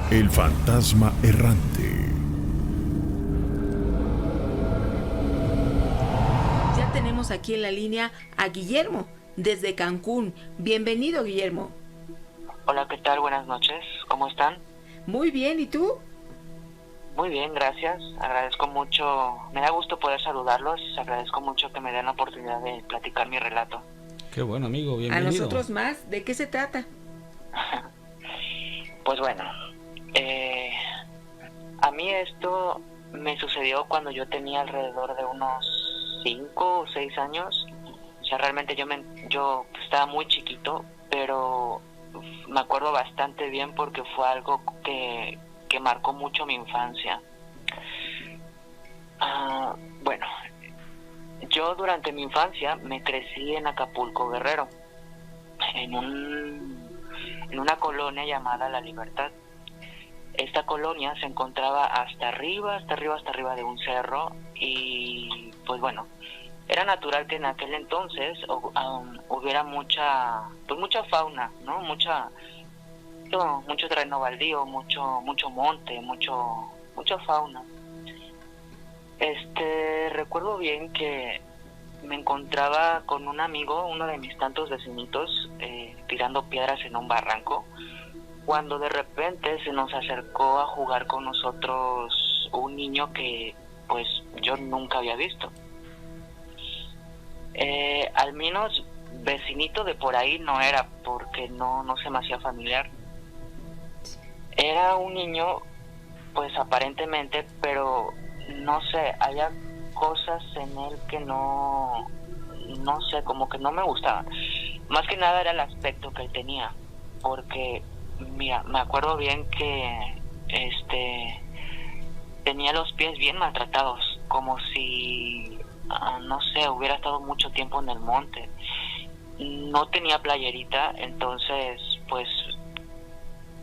El fantasma errante. Ya tenemos aquí en la línea a Guillermo, desde Cancún. Bienvenido, Guillermo. Hola, ¿qué tal? Buenas noches. ¿Cómo están? Muy bien, ¿y tú? Muy bien, gracias. Agradezco mucho, me da gusto poder saludarlos. Agradezco mucho que me den la oportunidad de platicar mi relato. Qué bueno, amigo, A bienvenido. nosotros más. ¿De qué se trata? Pues bueno, a mí esto me sucedió cuando yo tenía alrededor de unos 5 o 6 años. O sea, realmente yo estaba muy chiquito, pero me acuerdo bastante bien porque fue algo que marcó mucho mi infancia. Bueno, yo durante mi infancia me crecí en Acapulco, Guerrero, en una colonia llamada La Libertad. Esta colonia se encontraba hasta arriba de un cerro y pues bueno, era natural que en aquel entonces hubiera mucha fauna, ¿no? Mucho terreno baldío, mucho monte, mucha fauna. Recuerdo bien que me encontraba con un amigo, uno de mis tantos vecinitos, tirando piedras en un barranco, cuando de repente se nos acercó a jugar con nosotros un niño que pues yo nunca había visto. Al menos vecinito de por ahí no era, porque no se me hacía familiar. Era un niño, pues aparentemente, pero no sé, había cosas en él que no sé, como que no me gustaban. Más que nada era el aspecto que él tenía, porque mira, me acuerdo bien que tenía los pies bien maltratados, como si no sé, hubiera estado mucho tiempo en el monte. No tenía playerita, entonces pues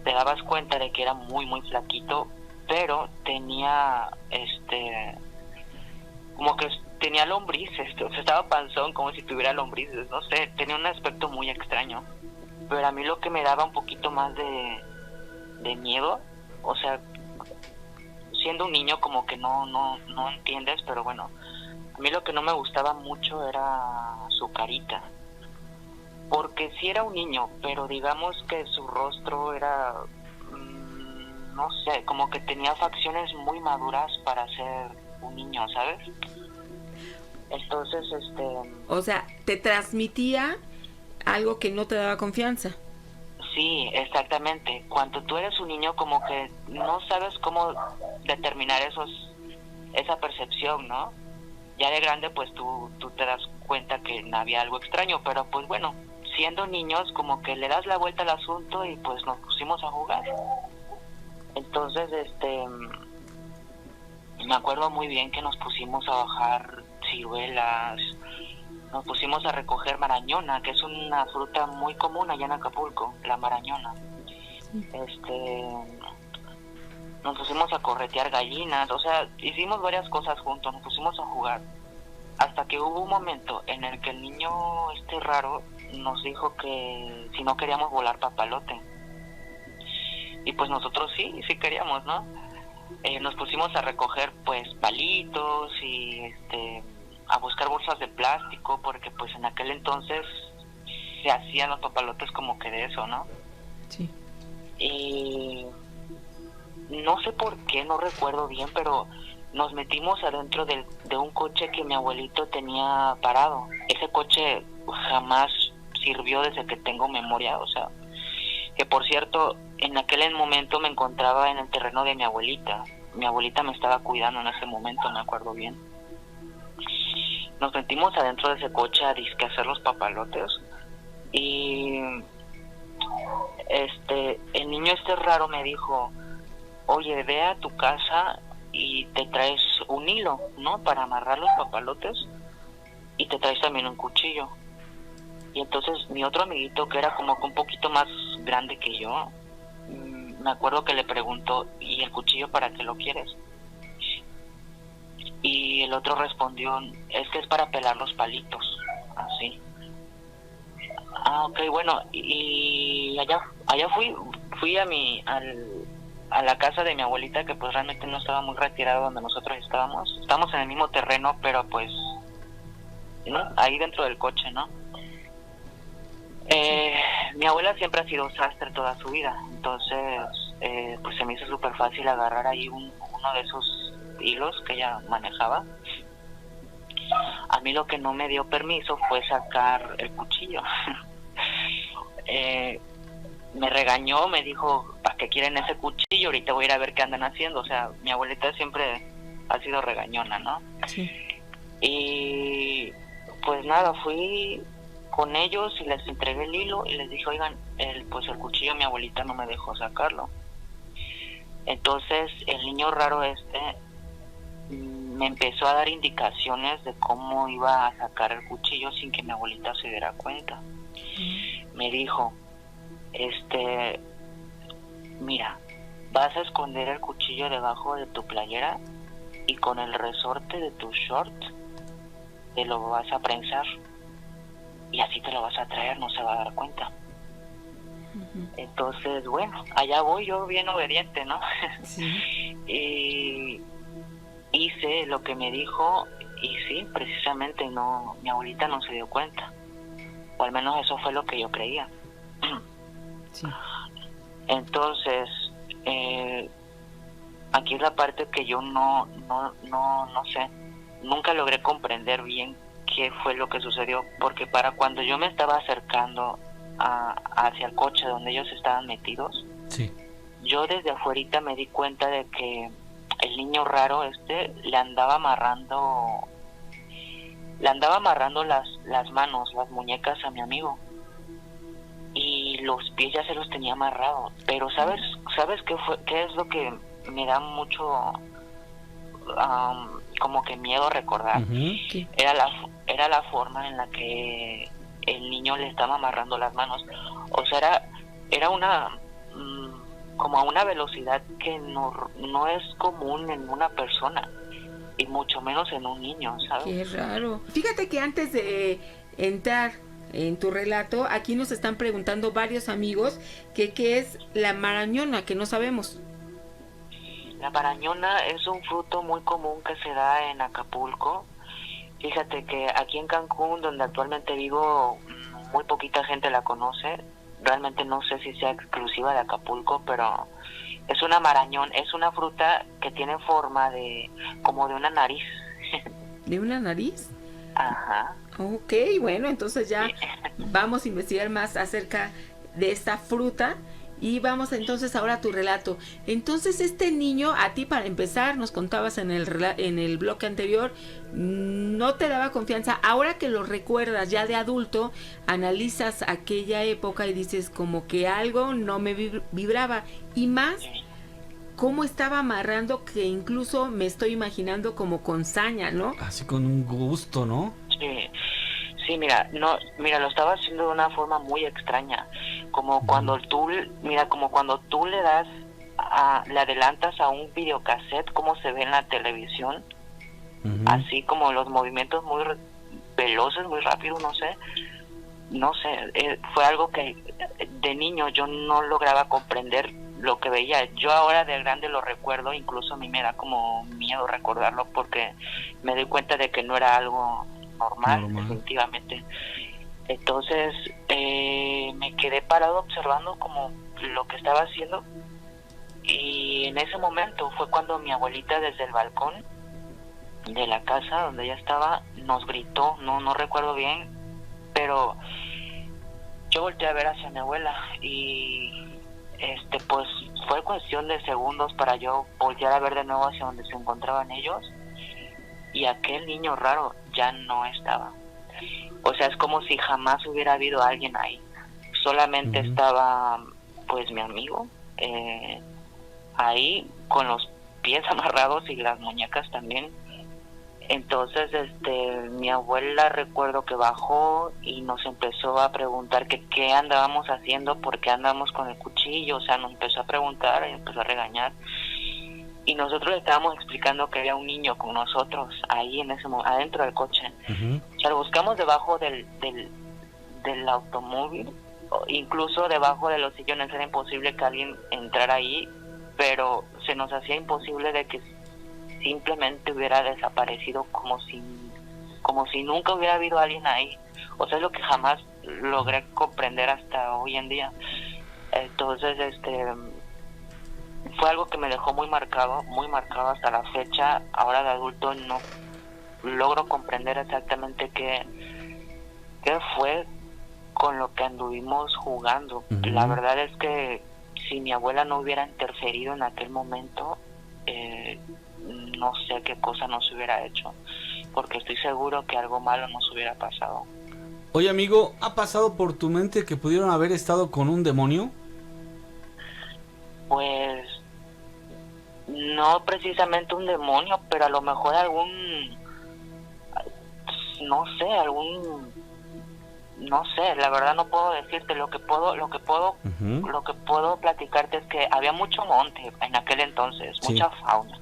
te dabas cuenta de que era muy flaquito, pero tenía como que tenía lombrices, o sea, estaba panzón como si tuviera lombrices, no sé, tenía un aspecto muy extraño. Pero a mí lo que me daba un poquito más de miedo, o sea, siendo un niño como que no entiendes, pero bueno, a mí lo que no me gustaba mucho era su carita, porque sí era un niño, pero digamos que su rostro era, no sé, como que tenía facciones muy maduras para ser un niño, ¿sabes? Entonces, O sea, te transmitía algo que no te daba confianza. sí, exactamente. Cuando tú eres un niño, como que no sabes cómo determinar esa percepción, ¿no? Ya de grande, pues tú te das cuenta que había algo extraño, pero pues bueno, siendo niños, como que le das la vuelta al asunto y pues nos pusimos a jugar. Entonces, me acuerdo muy bien que nos pusimos a bajar ciruelas, nos pusimos a recoger marañona, que es una fruta muy común allá en Acapulco, la marañona. Nos pusimos a corretear gallinas, o sea, hicimos varias cosas juntos, nos pusimos a jugar. Hasta que hubo un momento en el que el niño raro nos dijo que si no queríamos volar papalote. Y pues nosotros sí queríamos, ¿no? Nos pusimos a recoger pues palitos y a buscar bolsas de plástico, porque pues en aquel entonces se hacían los papalotes como que de eso, ¿no? Sí. Y no sé por qué, no recuerdo bien, pero nos metimos adentro de un coche que mi abuelito tenía parado. Ese coche jamás sirvió desde que tengo memoria, o sea, que por cierto, en aquel momento me encontraba en el terreno de mi abuelita. Mi abuelita me estaba cuidando en ese momento, me acuerdo bien. Nos metimos adentro de ese coche a disque hacer los papalotes y el niño raro me dijo, oye, ve a tu casa y te traes un hilo, ¿no? Para amarrar los papalotes, y te traes también un cuchillo. Y entonces mi otro amiguito, que era como que un poquito más grande que yo, me acuerdo que le preguntó, ¿y el cuchillo para qué lo quieres? Y el otro respondió, es que es para pelar los palitos, así. Ok, bueno, y allá fui a la casa de mi abuelita, que pues realmente no estaba muy retirado donde nosotros estábamos. Estamos en el mismo terreno, pero pues, ¿no? Ahí dentro del coche, ¿no? Mi abuela siempre ha sido sastre toda su vida, entonces pues se me hizo súper fácil agarrar ahí uno de esos hilos que ella manejaba. A mí lo que no me dio permiso fue sacar el cuchillo. Me regañó, me dijo, ¿para qué quieren ese cuchillo? Ahorita voy a ir a ver qué andan haciendo. O sea, mi abuelita siempre ha sido regañona, ¿no? Sí. Y pues nada, fui con ellos y les entregué el hilo y les dije, oigan, pues el cuchillo mi abuelita no me dejó sacarlo. Entonces el niño raro me empezó a dar indicaciones de cómo iba a sacar el cuchillo sin que mi abuelita se diera cuenta. Me dijo, mira, vas a esconder el cuchillo debajo de tu playera y con el resorte de tu short te lo vas a prensar y así te lo vas a traer, no se va a dar cuenta. Entonces, bueno, allá voy yo bien obediente, ¿no? Sí. Y hice lo que me dijo y sí, precisamente no, mi abuelita no se dio cuenta, o al menos eso fue lo que yo creía. Sí. Entonces, aquí es la parte que yo no sé, nunca logré comprender bien qué fue lo que sucedió, porque para cuando yo me estaba acercando hacia el coche donde ellos estaban metidos, Sí. yo desde afuerita me di cuenta de que el niño raro le andaba amarrando las manos, las muñecas a mi amigo, y los pies ya se los tenía amarrados. Pero sabes qué es lo que me da mucho como que miedo recordar. ¿Qué? Era la forma en la que el niño le estaba amarrando las manos. O sea, era una como a una velocidad que no es común en una persona, y mucho menos en un niño, ¿sabes? Qué raro. Fíjate que antes de entrar en tu relato, aquí nos están preguntando varios amigos que qué es la marañona, que no sabemos. La marañona es un fruto muy común que se da en Acapulco. Fíjate que aquí en Cancún, donde actualmente vivo, muy poquita gente la conoce. Realmente no sé si sea exclusiva de Acapulco, pero es una marañón, es una fruta que tiene forma como de una nariz. ¿De una nariz? Ajá. Ok, bueno, entonces ya vamos a investigar más acerca de esta fruta y vamos entonces ahora a tu relato. Entonces este niño, a ti para empezar, nos contabas en el bloque anterior, no te daba confianza. Ahora que lo recuerdas ya de adulto, analizas aquella época y dices como que algo no me vibraba, y más cómo estaba amarrando, que incluso me estoy imaginando como con saña, ¿no? Así con un gusto, ¿no? Sí, mira, lo estaba haciendo de una forma muy extraña, como cuando tú le das, le adelantas a un videocassette como se ve en la televisión, así como los movimientos muy veloces, muy rápidos, no sé, fue algo que de niño yo no lograba comprender lo que veía. Yo ahora de grande lo recuerdo, incluso a mí me da como miedo recordarlo porque me doy cuenta de que no era algo normal. Definitivamente. Entonces me quedé parado observando como lo que estaba haciendo, y en ese momento fue cuando mi abuelita desde el balcón de la casa donde ella estaba nos gritó, no recuerdo bien, pero yo volteé a ver hacia mi abuela y pues fue cuestión de segundos para yo voltear a ver de nuevo hacia donde se encontraban ellos, y aquel niño raro ya no estaba. O sea, es como si jamás hubiera habido alguien ahí. Solamente estaba pues mi amigo ahí con los pies amarrados y las muñecas también. Entonces mi abuela recuerdo que bajó y nos empezó a preguntar que qué andábamos haciendo, por qué andábamos con el cuchillo. O sea, nos empezó a preguntar y empezó a regañar, y nosotros le estábamos explicando que había un niño con nosotros ahí adentro del coche. O sea, lo buscamos debajo del automóvil, incluso debajo de los sillones. Era imposible que alguien entrara ahí pero se nos hacía imposible de que simplemente hubiera desaparecido como si nunca hubiera habido alguien ahí. O sea, es lo que jamás logré comprender hasta hoy en día. Entonces, fue algo que me dejó muy marcado hasta la fecha. Ahora de adulto no logro comprender exactamente qué fue con lo que anduvimos jugando. Uh-huh. La verdad es que si mi abuela no hubiera interferido en aquel momento, no sé qué cosa nos hubiera hecho, porque estoy seguro que algo malo nos hubiera pasado. Oye, amigo, ¿ha pasado por tu mente que pudieron haber estado con un demonio? Pues no precisamente un demonio, pero a lo mejor no sé, la verdad no puedo decirte. Lo que puedo platicarte es que había mucho monte en aquel entonces, sí, mucha fauna.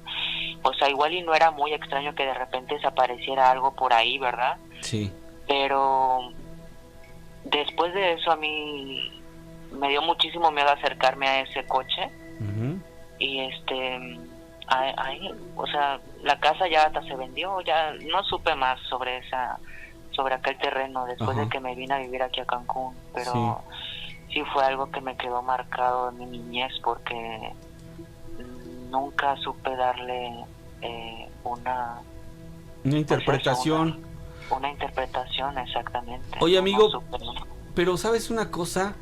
O sea, igual y no era muy extraño que de repente desapareciera algo por ahí, ¿verdad? Sí. Pero después de eso a mí me dio muchísimo miedo acercarme a ese coche. Uh-huh. Y ahí, o sea, la casa ya hasta se vendió, ya no supe más sobre aquel terreno después Ajá. de que me vine a vivir aquí a Cancún, pero sí fue algo que me quedó marcado en mi niñez, porque nunca supe darle una interpretación. Una interpretación, exactamente. Oye, amigo, No supe. pero ¿sabes una cosa?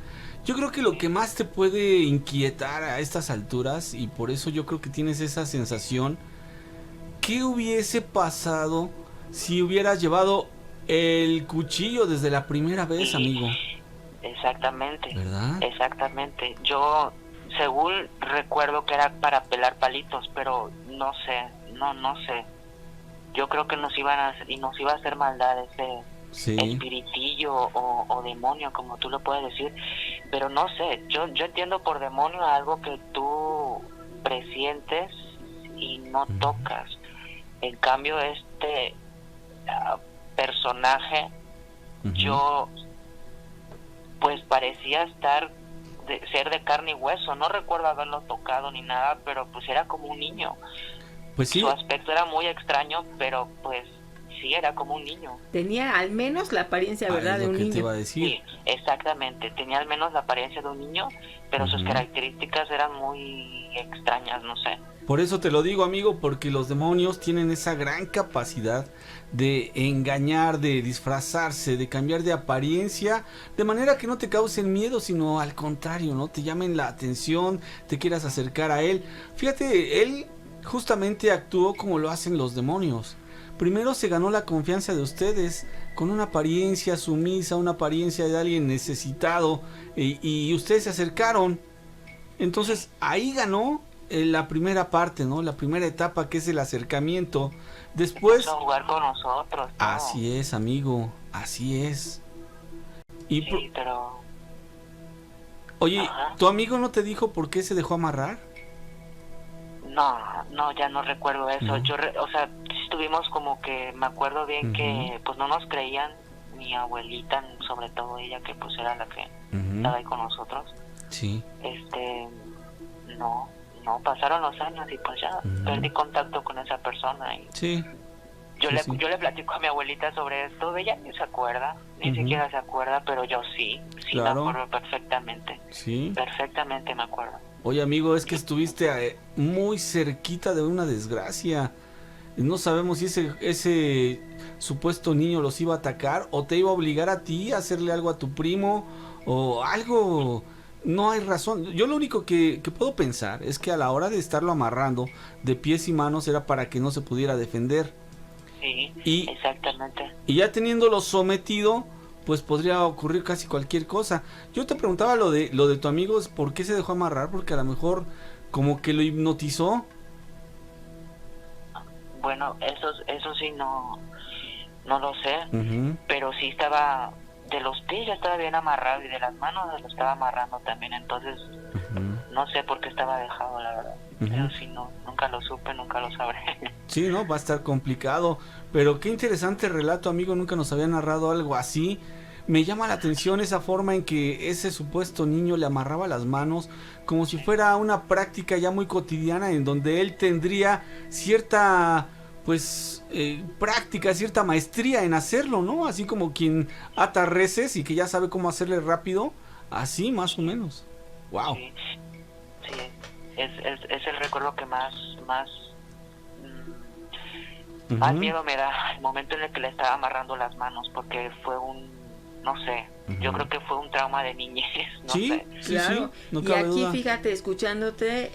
Yo creo que lo que más te puede inquietar a estas alturas, y por eso yo creo que tienes esa sensación, ¿qué hubiese pasado si hubieras llevado el cuchillo desde la primera vez, amigo? Exactamente. ¿Verdad? Exactamente. Yo, según recuerdo que era para pelar palitos, pero no sé. Yo creo que nos iba a hacer maldad ese espiritillo o demonio, como tú lo puedes decir, pero no sé. Yo entiendo por demonio algo que tú presientes y no tocas. En cambio, personaje, yo pues parecía ser de carne y hueso. No recuerdo haberlo tocado ni nada, pero pues era como un niño. Pues sí. Su aspecto era muy extraño, pero pues sí, era como un niño. Tenía al menos la apariencia, ¿verdad?, de un niño. Te iba a decir. Sí, exactamente. Tenía al menos la apariencia de un niño, pero sus características eran muy extrañas, no sé. Por eso te lo digo, amigo, porque los demonios tienen esa gran capacidad de engañar, de disfrazarse, de cambiar de apariencia, de manera que no te causen miedo, sino al contrario, ¿no? Te llamen la atención, te quieras acercar a él. Fíjate, él justamente actuó como lo hacen los demonios. Primero se ganó la confianza de ustedes con una apariencia sumisa, una apariencia de alguien necesitado, y ustedes se acercaron. Entonces ahí ganó la primera parte, ¿no? La primera etapa, que es el acercamiento. Después jugar con nosotros, ¿no? Así es, amigo, así es. Sí, pero... Oye, Ajá. ¿Tu amigo no te dijo por qué se dejó amarrar? No, ya no recuerdo eso. ¿No? O sea, estuvimos como que, me acuerdo bien que pues no nos creían, mi abuelita, sobre todo ella, que pues era la que estaba ahí con nosotros. Sí. No, pasaron los años y pues ya perdí contacto con esa persona. Y sí. Yo le platico a mi abuelita sobre esto, ella ni se acuerda, ni siquiera se acuerda, pero yo sí Claro. me acuerdo perfectamente. Sí. Perfectamente me acuerdo. Oye, amigo, es que estuviste muy cerquita de una desgracia. No sabemos si ese supuesto niño los iba a atacar o te iba a obligar a ti a hacerle algo a tu primo o algo. No hay razón. Yo lo único que puedo pensar es que a la hora de estarlo amarrando de pies y manos era para que no se pudiera defender. Sí, exactamente. Y ya teniéndolo sometido, pues podría ocurrir casi cualquier cosa. Yo te preguntaba lo de tu amigo, ¿por qué se dejó amarrar? Porque a lo mejor como que lo hipnotizó. Bueno, eso sí no lo sé, pero sí estaba, de los pies ya estaba bien amarrado y de las manos lo estaba amarrando también, entonces no sé por qué estaba dejado, la verdad. Pero sí, nunca lo supe, nunca lo sabré. Sí, no, va a estar complicado, pero qué interesante relato, amigo, nunca nos había narrado algo así. me llama la atención esa forma en que ese supuesto niño le amarraba las manos como si fuera una práctica ya muy cotidiana en donde él tendría cierta pues práctica, cierta maestría en hacerlo, ¿no? Así como quien ata reses y que ya sabe cómo hacerle rápido, así más o menos. Wow. Sí, sí. Es el recuerdo que más miedo me da, el momento en el que le estaba amarrando las manos, porque fue no sé, yo creo que fue un trauma de niñez, no sé. Sí, Claro, no y cabe aquí duda. fíjate, escuchándote,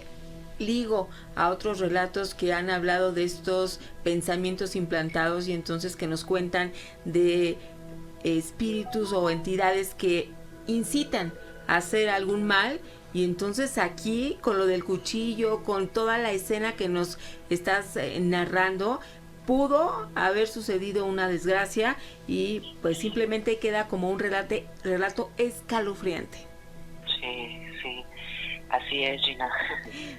ligo a otros relatos que han hablado de estos pensamientos implantados y entonces que nos cuentan de espíritus o entidades que incitan a hacer algún mal. Y entonces aquí, con lo del cuchillo, con toda la escena que nos estás narrando, pudo haber sucedido una desgracia y pues simplemente queda como un relato escalofriante. Sí, así es, Gina.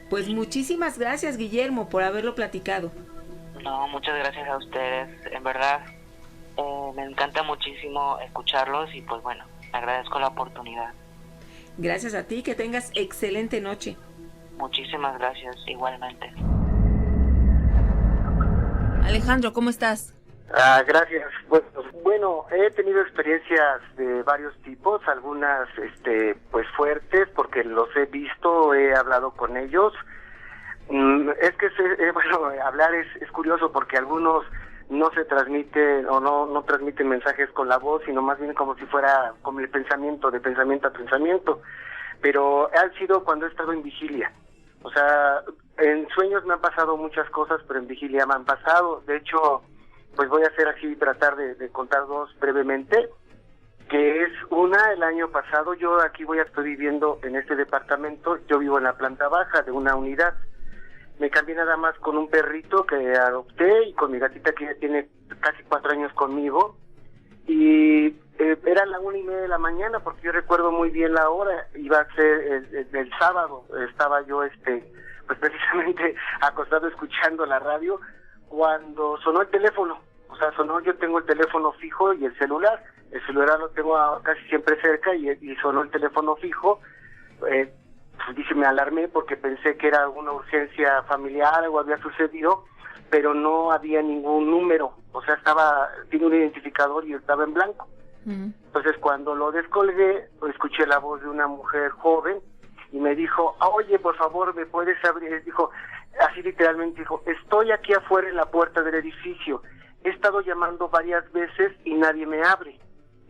Pues muchísimas gracias, Guillermo, por haberlo platicado. No, muchas gracias a ustedes, en verdad, me encanta muchísimo escucharlos y pues bueno, agradezco la oportunidad. Gracias a ti, que tengas excelente noche. Muchísimas gracias, igualmente. Alejandro, ¿cómo estás? Gracias. Bueno, he tenido experiencias de varios tipos, algunas pues fuertes, porque los he visto, he hablado con ellos. Es que hablar es curioso, porque algunos no se transmiten o no transmiten mensajes con la voz, sino más bien como si fuera como el pensamiento, de pensamiento a pensamiento. Pero han sido cuando he estado en vigilia. O sea, en sueños me han pasado muchas cosas, pero en vigilia me han pasado. De hecho, pues voy a hacer así, tratar de contar dos brevemente, que es una, el año pasado, yo aquí estoy viviendo en este departamento, yo vivo en la planta baja de una unidad. Me cambié nada más con un perrito que adopté y con mi gatita que ya tiene casi 4 años conmigo. Y era la 1:30 de la mañana, porque yo recuerdo muy bien la hora, iba a ser el sábado, estaba yo pues precisamente acostado escuchando la radio, cuando sonó el teléfono. O sea, sonó, yo tengo el teléfono fijo y el celular lo tengo casi siempre cerca y sonó el teléfono fijo. Pues dije, me alarmé porque pensé que era alguna urgencia familiar, algo había sucedido, pero no había ningún número, o sea, tiene un identificador y estaba en blanco. Entonces cuando lo descolgué, escuché la voz de una mujer joven y me dijo, oye, por favor, ¿me puedes abrir? Dijo, así literalmente dijo, estoy aquí afuera en la puerta del edificio, he estado llamando varias veces y nadie me abre.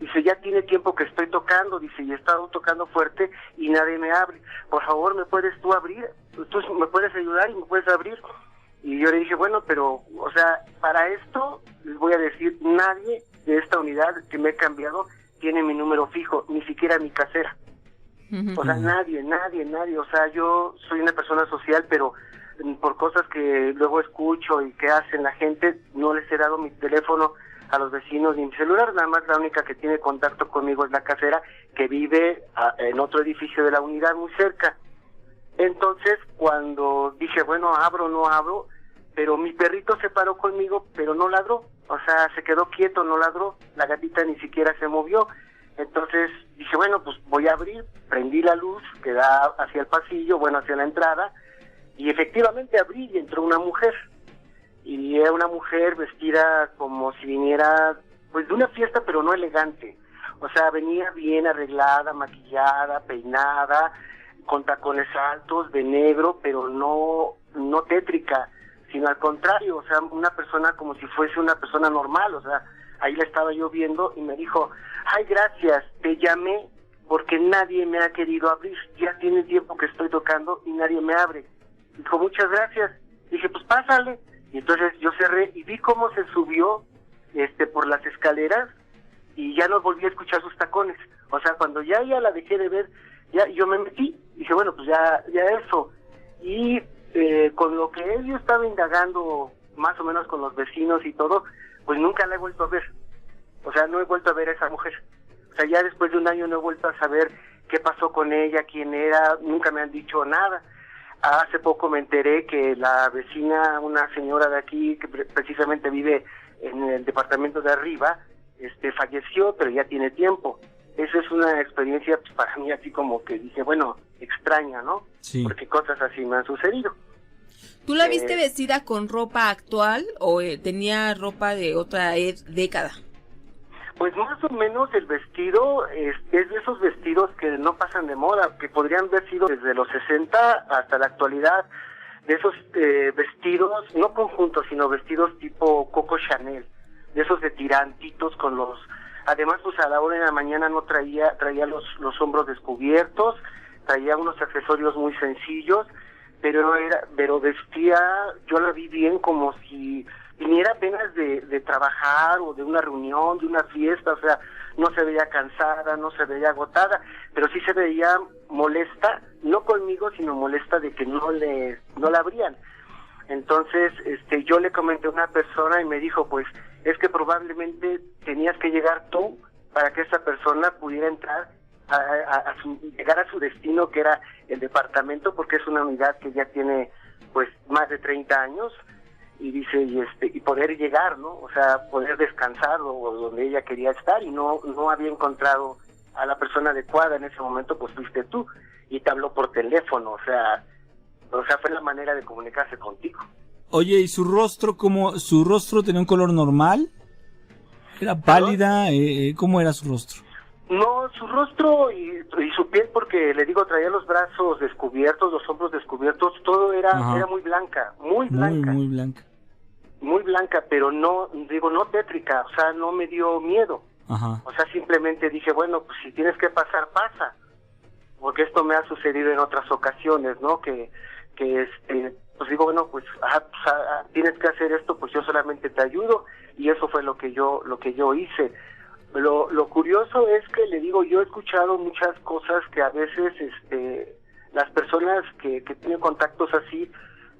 Dice, ya tiene tiempo que estoy tocando, dice, y he estado tocando fuerte y nadie me abre. Por favor, ¿me puedes tú abrir? ¿Tú me puedes ayudar y me puedes abrir? Y yo le dije, bueno, pero, o sea, para esto, les voy a decir, nadie de esta unidad que me he cambiado tiene mi número fijo, ni siquiera mi casera. O sea, nadie, o sea, yo soy una persona social, pero por cosas que luego escucho y que hacen la gente, no les he dado mi teléfono a los vecinos ni mi celular, nada más la única que tiene contacto conmigo es la casera, que vive en otro edificio de la unidad muy cerca. Entonces, cuando dije, bueno, abro, no abro, pero mi perrito se paró conmigo, pero no ladró, o sea, se quedó quieto, no ladró, la gatita ni siquiera se movió. Entonces dije, bueno, pues voy a abrir, prendí la luz que da hacia el pasillo, bueno, hacia la entrada, y efectivamente abrí y entró una mujer. Y era una mujer vestida como si viniera pues de una fiesta, pero no elegante. O sea, venía bien arreglada, maquillada, peinada, con tacones altos, de negro, pero no tétrica, sino al contrario, o sea, una persona como si fuese una persona normal. O sea, ahí la estaba yo viendo y me dijo, ay, gracias, te llamé porque nadie me ha querido abrir, ya tiene tiempo que estoy tocando y nadie me abre. Dijo, muchas gracias. Dije, pues pásale. Y entonces yo cerré y vi cómo se subió por las escaleras y ya no volví a escuchar sus tacones. O sea, cuando ya la dejé de ver, ya yo me metí y dije, bueno, pues ya eso. Y con lo que yo estaba indagando más o menos con los vecinos y todo, pues nunca la he vuelto a ver. O sea, no he vuelto a ver a esa mujer. O sea, ya después de un año no he vuelto a saber qué pasó con ella, quién era, nunca me han dicho nada. Hace poco me enteré que la vecina, una señora de aquí, que precisamente vive en el departamento de arriba, falleció, pero ya tiene tiempo. Esa es una experiencia pues, para mí así como que dije, bueno, extraña, ¿no? Sí. Porque cosas así me han sucedido. ¿Tú la viste vestida con ropa actual o tenía ropa de otra década? Pues más o menos el vestido es de esos vestidos que no pasan de moda, que podrían haber sido desde los 60 hasta la actualidad, de esos vestidos, no conjuntos, sino vestidos tipo Coco Chanel, de esos de tirantitos con los... Además, pues a la hora de la mañana no traía los hombros descubiertos, traía unos accesorios muy sencillos, pero vestía, yo la vi bien como si viniera apenas de trabajar o de una reunión, de una fiesta, o sea, no se veía cansada, no se veía agotada, pero sí se veía molesta, no conmigo, sino molesta de que no la abrían. Entonces, yo le comenté a una persona y me dijo, pues, es que probablemente tenías que llegar tú para que esa persona pudiera entrar llegar a su destino, que era el departamento, porque es una unidad que ya tiene, pues, más de 30 años, y dice, y poder llegar, ¿no? O sea, poder descansar o donde ella quería estar, y no había encontrado a la persona adecuada en ese momento, pues fuiste tú, y te habló por teléfono, o sea, fue la manera de comunicarse contigo. Oye, ¿y su rostro tenía un color normal? ¿Era pálida? ¿Cómo era su rostro? No, su rostro y su piel, porque le digo, traía los brazos descubiertos, los hombros descubiertos, todo era muy blanca, muy blanca. Muy blanca. Muy blanca, pero no tétrica, o sea, no me dio miedo. Ajá. O sea, simplemente dije, bueno, pues si tienes que pasar, pasa. Porque esto me ha sucedido en otras ocasiones, ¿no? Que pues digo, bueno, pues tienes que hacer esto, pues yo solamente te ayudo, y eso fue lo que yo hice. Lo curioso es que, le digo, yo he escuchado muchas cosas que a veces las personas que tienen contactos así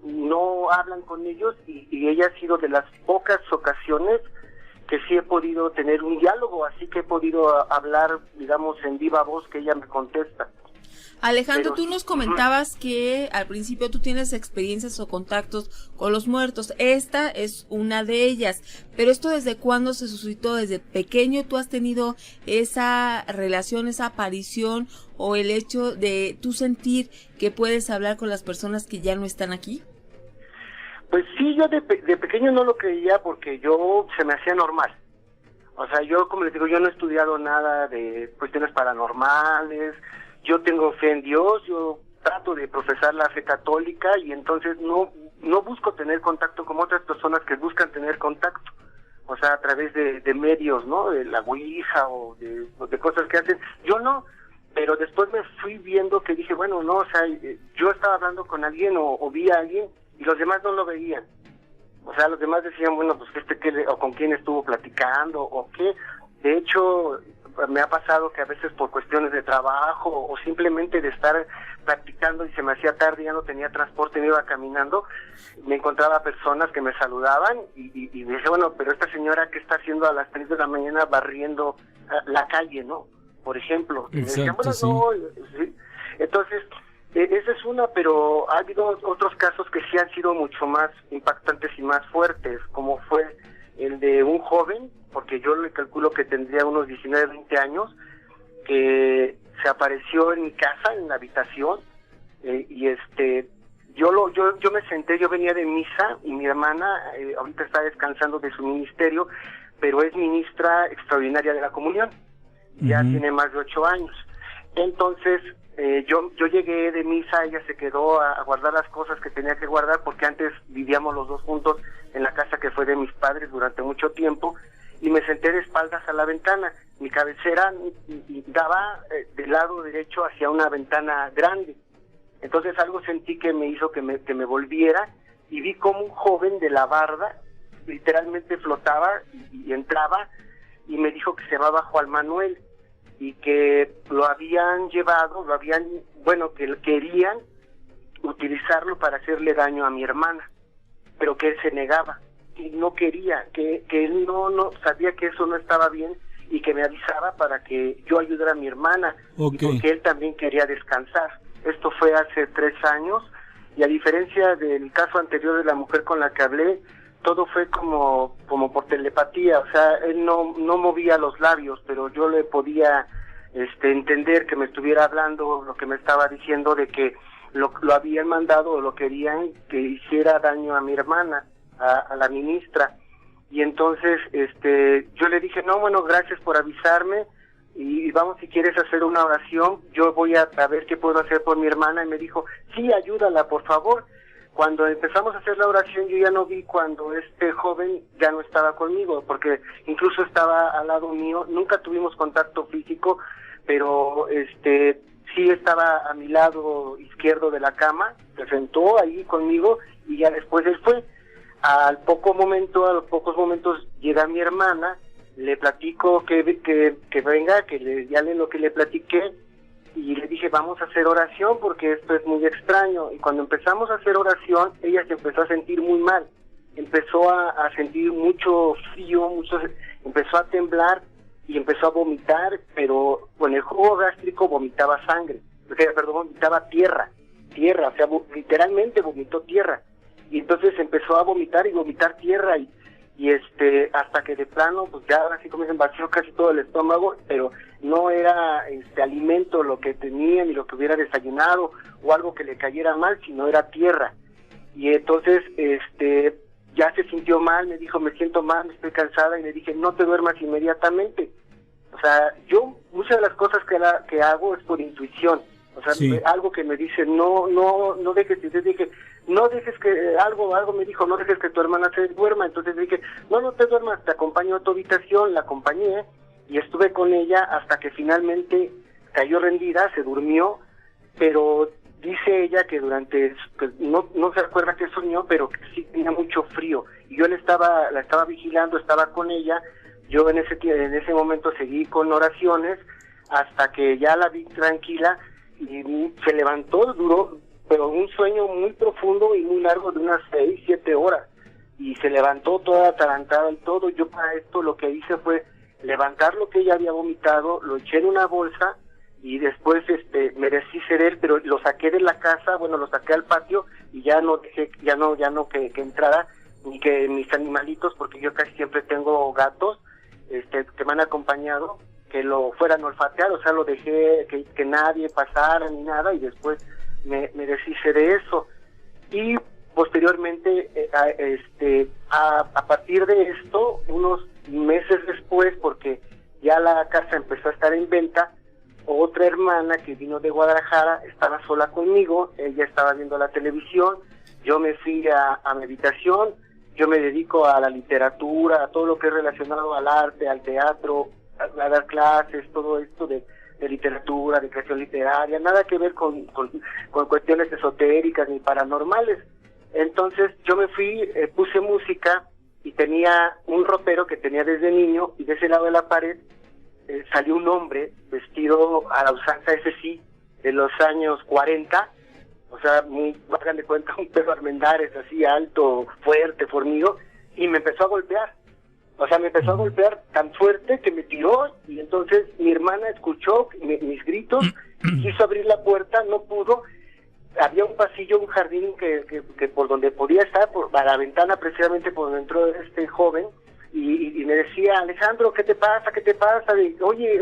no hablan con ellos, y ella ha sido de las pocas ocasiones que sí he podido tener un diálogo, así que he podido hablar, digamos, en viva voz, que ella me contesta. Alejandro, tú nos comentabas que al principio tú tienes experiencias o contactos con los muertos. Esta es una de ellas. Pero ¿esto desde cuándo se suscitó? ¿Desde pequeño tú has tenido esa relación, esa aparición, o el hecho de tú sentir que puedes hablar con las personas que ya no están aquí? Pues sí, yo de pequeño no lo creía, porque se me hacía normal. O sea, yo, como les digo, yo no he estudiado nada de cuestiones paranormales. Yo tengo fe en Dios, yo trato de profesar la fe católica, y entonces no busco tener contacto con otras personas que buscan tener contacto, o sea, a través de medios, ¿no? De la Ouija o de cosas que hacen. Yo no, pero después me fui viendo que dije, bueno, no, o sea, yo estaba hablando con alguien o vi a alguien, y los demás no lo veían. O sea, los demás decían, bueno, pues o con quién estuvo platicando o qué. De hecho, me ha pasado que a veces por cuestiones de trabajo o simplemente de estar practicando y se me hacía tarde, ya no tenía transporte, me iba caminando, me encontraba personas que me saludaban y me decía, bueno, pero esta señora, ¿qué está haciendo a las 3 de la mañana barriendo la calle, no? Por ejemplo. Exacto, me decían, bueno, no, sí. Entonces, esa es una, pero ha habido otros casos que sí han sido mucho más impactantes y más fuertes, como fue el de un joven, porque yo le calculo que tendría unos 19, 20 años, que se apareció en mi casa, en la habitación, yo me senté, yo venía de misa, y mi hermana ahorita está descansando de su ministerio, pero es ministra extraordinaria de la comunión, ya tiene más de 8 años. Entonces, yo llegué de misa, ella se quedó a guardar las cosas que tenía que guardar, porque antes vivíamos los dos juntos en la casa que fue de mis padres durante mucho tiempo, y me senté de espaldas a la ventana. Mi cabecera daba del lado derecho hacia una ventana grande. Entonces algo sentí que me hizo que me volviera, y vi como un joven de la barda literalmente flotaba y entraba, y me dijo que se llamaba Juan Manuel, y que lo habían llevado, que querían utilizarlo para hacerle daño a mi hermana, pero que él se negaba, que no quería, que él no sabía que eso no estaba bien, y que me avisaba para que yo ayudara a mi hermana, y porque él también quería descansar. Esto fue hace 3 años, y a diferencia del caso anterior de la mujer con la que hablé, todo fue como por telepatía, o sea, él no movía los labios, pero yo le podía entender que me estuviera hablando, lo que me estaba diciendo de que lo habían mandado o lo querían que hiciera daño a mi hermana, a la ministra. Y entonces yo le dije, no, bueno, gracias por avisarme, y vamos, si quieres hacer una oración, yo voy a ver qué puedo hacer por mi hermana. Y me dijo, sí, ayúdala, por favor. Cuando empezamos a hacer la oración, yo ya no vi cuando este joven ya no estaba conmigo, porque incluso estaba al lado mío, nunca tuvimos contacto físico, pero sí estaba a mi lado izquierdo de la cama, se sentó ahí conmigo, y ya después él fue. A los pocos momentos llega mi hermana, le platico que venga, ya lo que le platiqué, y le dije, vamos a hacer oración porque esto es muy extraño. Y cuando empezamos a hacer oración, ella se empezó a sentir muy mal, empezó a sentir mucho frío, empezó a temblar y empezó a vomitar, pero con el jugo gástrico vomitaba sangre, vomitaba tierra, o sea, literalmente vomitó tierra. Y entonces empezó a vomitar y vomitar tierra, y hasta que de plano, pues ya así como se vació casi todo el estómago, pero no era alimento lo que tenía, ni lo que hubiera desayunado, o algo que le cayera mal, sino era tierra. Y entonces, ya se sintió mal, me dijo, me siento mal, estoy cansada, y le dije, no te duermas inmediatamente. O sea, yo, muchas de las cosas que hago es por intuición. O sea, sí, algo que me dice, no dejes, entonces dije, no dejes que, algo me dijo, no dejes que tu hermana se duerma. Entonces dije, no te duermas, te acompaño a tu habitación. La acompañé y estuve con ella hasta que finalmente cayó rendida, se durmió, pero dice ella que no se acuerda que soñó, pero que sí tenía mucho frío, y yo la estaba vigilando, estaba con ella. Yo en ese momento seguí con oraciones hasta que ya la vi tranquila, y se levantó, duró, pero un sueño muy profundo y muy largo de unas 6-7 horas, y se levantó toda atarantada y todo. Yo para esto lo que hice fue levantar lo que ella había vomitado, lo eché en una bolsa, y después me deshice de él, pero lo saqué de la casa, lo saqué al patio, y ya no dejé, ya no que entrara, ni que mis animalitos, porque yo casi siempre tengo gatos, que me han acompañado, que lo fueran a olfatear. O sea, lo dejé que nadie pasara ni nada, y después me deshice de eso. Y posteriormente, a partir de esto, unos meses después, porque ya la casa empezó a estar en venta, otra hermana que vino de Guadalajara estaba sola conmigo, ella estaba viendo la televisión, yo me fui a mi habitación. Yo me dedico a la literatura, a todo lo que es relacionado al arte, al teatro, a dar clases, todo esto de literatura, de creación literaria, nada que ver con cuestiones esotéricas ni paranormales. Entonces yo me fui, puse música, y tenía un ropero que tenía desde niño, y de ese lado de la pared salió un hombre vestido a la usanza, ese sí, de los años 40, o sea, hagan de cuenta un Pedro Armendáriz, así alto, fuerte, fornido, y me empezó a golpear. O sea, me empezó a golpear tan fuerte que me tiró, y entonces mi hermana escuchó mis gritos, quiso abrir la puerta, no pudo. Había un pasillo, un jardín que por donde podía estar, a la ventana precisamente por donde entró este joven, y me decía, Alejandro, ¿qué te pasa? Oye,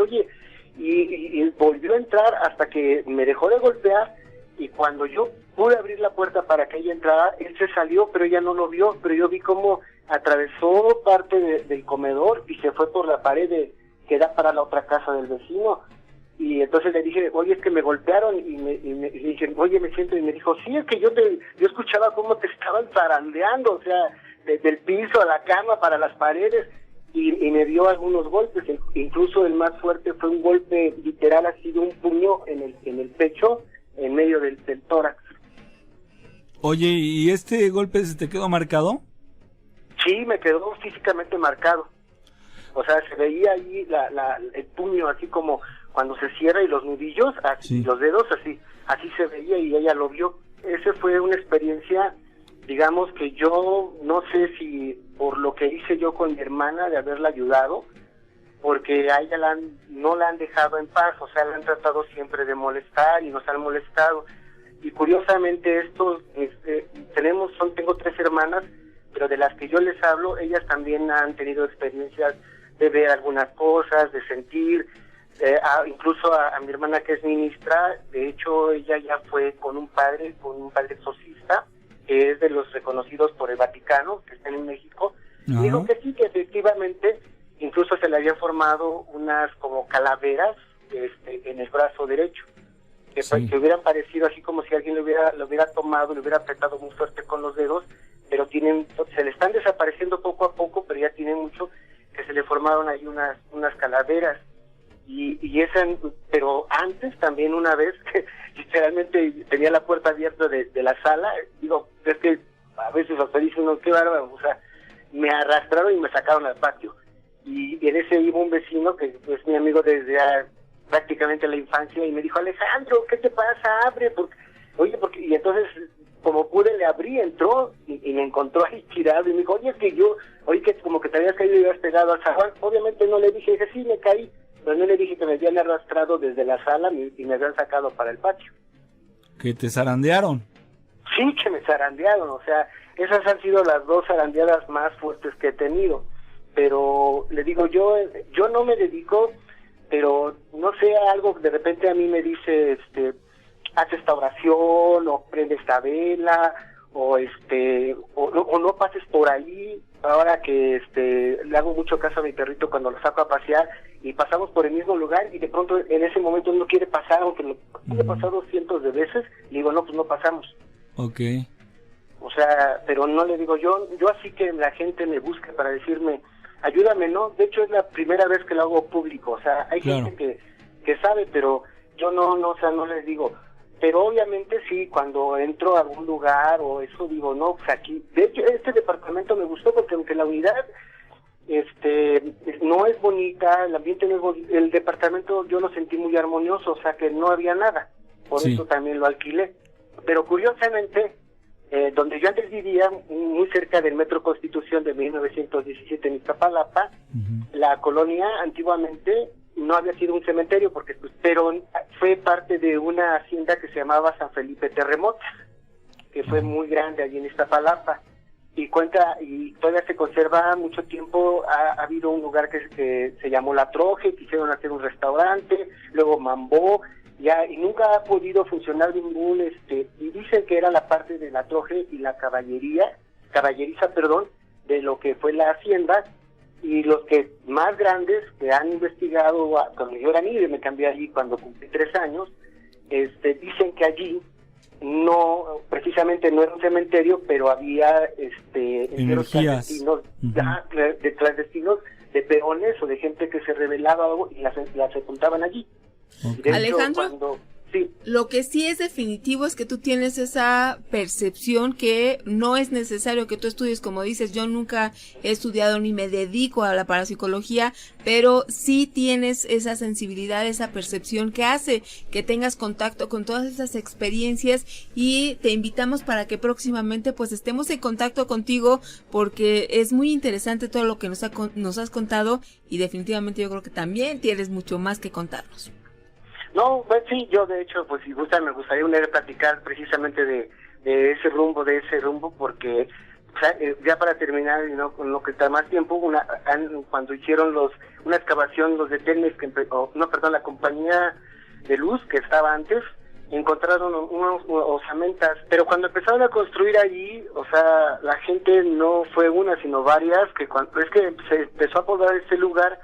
y volvió a entrar hasta que me dejó de golpear. Y cuando yo pude abrir la puerta para que ella entrara, él se salió, pero ella no lo vio, pero yo vi cómo atravesó parte del comedor y se fue por la pared que da para la otra casa del vecino. Y entonces le dije, oye, es que me golpearon, y le dije, oye, me siento, y me dijo, sí, es que yo escuchaba cómo te estaban zarandeando, o sea, desde el piso a la cama, para las paredes, y me dio algunos golpes, incluso el más fuerte fue un golpe literal, así de un puño en el pecho, en medio del tórax. Oye, ¿y este golpe se te quedó marcado? Sí, me quedó físicamente marcado. O sea, se veía ahí el puño, así como cuando se cierra, y los nudillos, así, sí, los dedos, así se veía, y ella lo vio. Esa fue una experiencia, digamos, que yo no sé si por lo que hice yo con mi hermana de haberla ayudado, porque a ella no la han dejado en paz, o sea, la han tratado siempre de molestar, y nos han molestado. Y curiosamente tengo 3 hermanas, pero de las que yo les hablo, ellas también han tenido experiencias de ver algunas cosas, de sentir, incluso a mi hermana que es ministra, de hecho ella ya fue con un padre exorcista, que es de los reconocidos por el Vaticano, que está en México, y dijo que sí, que efectivamente, incluso se le habían formado unas como calaveras en el brazo derecho, que hubieran parecido así como si alguien lo hubiera tomado, le hubiera apretado muy fuerte con los dedos, pero se le están desapareciendo poco a poco, pero ya tienen mucho, que se le formaron ahí unas calaveras. Pero antes también una vez, que literalmente tenía la puerta abierta de la sala, digo, es que a veces hasta dice uno, qué bárbaro, o sea, me arrastraron y me sacaron al patio. Y en ese iba un vecino que es mi amigo desde prácticamente la infancia, y me dijo, Alejandro, ¿qué te pasa? Abre, y entonces, como pude, le abrí, entró, y me encontró ahí tirado, y me dijo, oye, es que oí que como que te habías caído y habías pegado al zaguán. Obviamente no le dije, sí, me caí, pero no le dije que me habían arrastrado desde la sala y me habían sacado para el patio. ¿Que te zarandearon? Sí, que me zarandearon, o sea, esas han sido las 2 zarandeadas más fuertes que he tenido, pero le digo, yo no me dedico, pero no sé, algo de repente a mí me dice, haz esta oración, o prende esta vela, o no pases por ahí. Ahora que le hago mucho caso a mi perrito cuando lo saco a pasear, y pasamos por el mismo lugar, y de pronto en ese momento no quiere pasar, aunque lo he pasado cientos de veces, le digo, no, pues no pasamos. Okay. O sea, pero no le digo yo así que la gente me busque para decirme, ayúdame, ¿no? De hecho es la primera vez que lo hago público, o sea, hay gente que sabe, pero yo no, o sea, no les digo. Pero obviamente sí, cuando entro a algún lugar o eso, digo, no, pues aquí, de hecho este departamento me gustó porque aunque la unidad no es bonita, el ambiente no es bonito, el departamento yo lo sentí muy armonioso, o sea que no había nada, por eso también lo alquilé. Pero curiosamente, donde yo antes vivía, muy cerca del Metro Constitución de 1917 en Iztapalapa, la colonia antiguamente no había sido un cementerio, pero fue parte de una hacienda que se llamaba San Felipe Terremotos, que fue muy grande allí en Iztapalapa, y todavía se conserva mucho tiempo. Ha habido un lugar que se llamó La Troje, quisieron hacer un restaurante, luego Mambó, y nunca ha podido funcionar ningún, y dicen que era la parte de La Troje y la caballeriza, de lo que fue la hacienda. Y los que más grandes que han investigado, cuando yo era niño, y me cambié allí cuando cumplí 3 años, dicen que allí no, precisamente no era un cementerio, pero había energías clandestinos de peones o de gente que se rebelaba y las sepultaban allí. Okay. Alejandro, sí. Lo que sí es definitivo es que tú tienes esa percepción que no es necesario que tú estudies, como dices, yo nunca he estudiado ni me dedico a la parapsicología, pero sí tienes esa sensibilidad, esa percepción que hace que tengas contacto con todas esas experiencias, y te invitamos para que próximamente pues estemos en contacto contigo, porque es muy interesante todo lo que nos has contado, y definitivamente yo creo que también tienes mucho más que contarnos. No, pues sí, yo de hecho, pues si gustan, me gustaría platicar precisamente de ese rumbo, porque o sea, ya para terminar, y no con lo que está más tiempo, cuando hicieron una excavación, los de Telmex, la compañía de luz que estaba antes, encontraron unos osamentas, pero cuando empezaron a construir allí, o sea, la gente no fue una, sino varias, es que se empezó a poblar este lugar,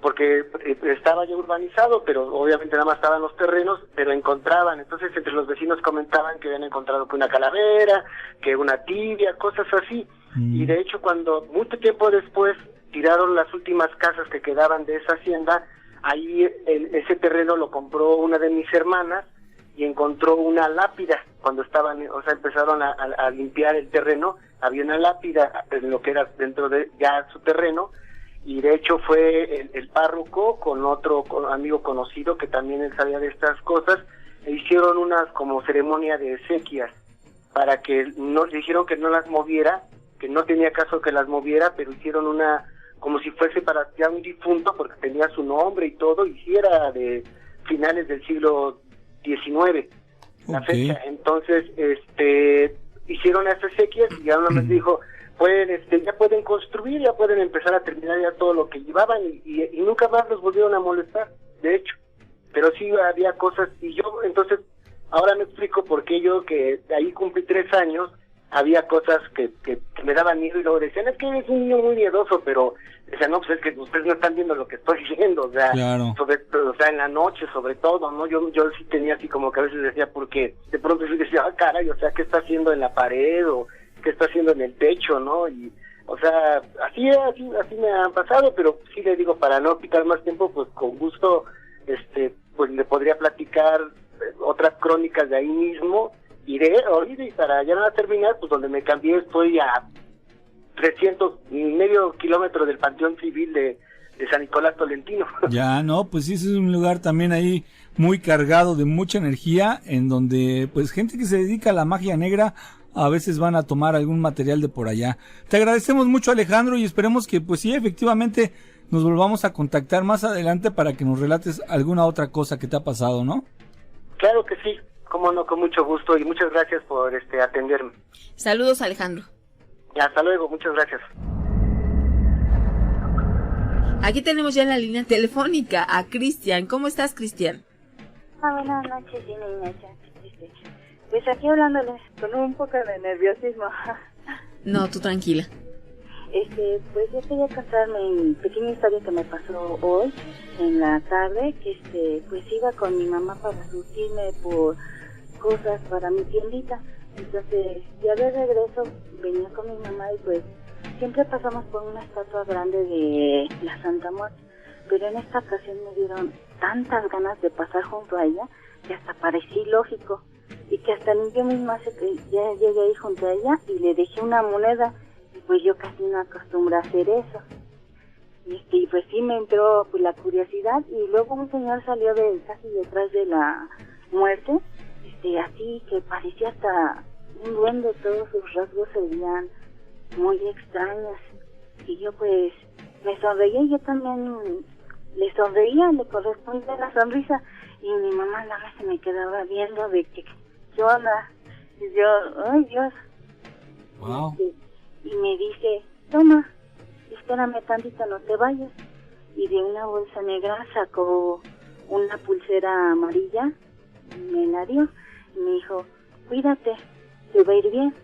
porque estaba ya urbanizado, pero obviamente nada más estaban los terrenos, pero encontraban, entonces entre los vecinos comentaban que habían encontrado que una calavera, que una tibia, cosas así, y de hecho cuando mucho tiempo después tiraron las últimas casas que quedaban de esa hacienda, ahí ese terreno lo compró una de mis hermanas y encontró una lápida, cuando empezaron a limpiar el terreno, había una lápida en lo que era dentro de ya su terreno, y de hecho fue el párroco con otro amigo conocido que también él sabía de estas cosas, e hicieron unas como ceremonia de exequias para que no, le dijeron que no las moviera, que no tenía caso que las moviera, pero hicieron una como si fuese para ya un difunto, porque tenía su nombre y todo, y si era de finales del siglo XIX la fecha. Entonces hicieron las exequias y ya una vez dijo, ya pueden construir, ya pueden empezar a terminar ya todo lo que llevaban y nunca más los volvieron a molestar, de hecho. Pero sí había cosas, y yo entonces, ahora me explico por qué yo, que ahí cumplí 3 años, había cosas que me daban miedo y luego decían, es que eres un niño muy miedoso, pero decían, no, pues es que ustedes no están viendo lo que estoy viendo, o sea, claro. o sea, en la noche sobre todo, ¿no? Yo sí tenía así como que a veces decía, porque de pronto sí decía, caray, o sea, ¿qué está haciendo en la pared o qué está haciendo en el techo, no? Y, o sea, así me han pasado, pero sí le digo, para no quitar más tiempo, pues con gusto, pues le podría platicar otras crónicas de ahí mismo, iré y para ya nada terminar, pues donde me cambié estoy a 300 kilómetros del Panteón Civil de San Nicolás Tolentino. Ya, no, pues sí, ese es un lugar también ahí muy cargado de mucha energía, en donde pues gente que se dedica a la magia negra a veces van a tomar algún material de por allá. Te agradecemos mucho, Alejandro, y esperemos que pues sí, efectivamente nos volvamos a contactar más adelante para que nos relates alguna otra cosa que te ha pasado, ¿no? Claro que sí, cómo no, con mucho gusto, y muchas gracias por atenderme. Saludos, Alejandro. Ya, hasta luego, muchas gracias. Aquí tenemos ya en la línea telefónica a Cristian. ¿Cómo estás, Cristian? Buenas noches, niña. Pues aquí hablándoles con un poco de nerviosismo. No, tú tranquila. Pues yo quería contar mi pequeña historia que me pasó hoy en la tarde, que pues iba con mi mamá para surtirme por cosas para mi tiendita. Entonces ya de regreso venía con mi mamá y pues siempre pasamos por una estatua grande de la Santa Muerte, pero en esta ocasión me dieron tantas ganas de pasar junto a ella que hasta parecía ilógico, y que hasta yo misma ya llegué ahí junto a ella y le dejé una moneda, y pues yo casi no acostumbro a hacer eso. Y pues sí me entró pues la curiosidad, y luego un señor salió casi detrás de la muerte, así que parecía hasta un duende, todos sus rasgos se veían muy extraños, y yo pues me sonreía, y yo también le sonreía, le correspondía la sonrisa, y mi mamá nada más se me quedaba viendo de que ¿qué onda? Y yo, ay Dios. Wow. Y me dice, toma, espérame tantito, no te vayas. Y de una bolsa negra sacó una pulsera amarilla, me la dio, y me dijo, cuídate, te va a ir bien.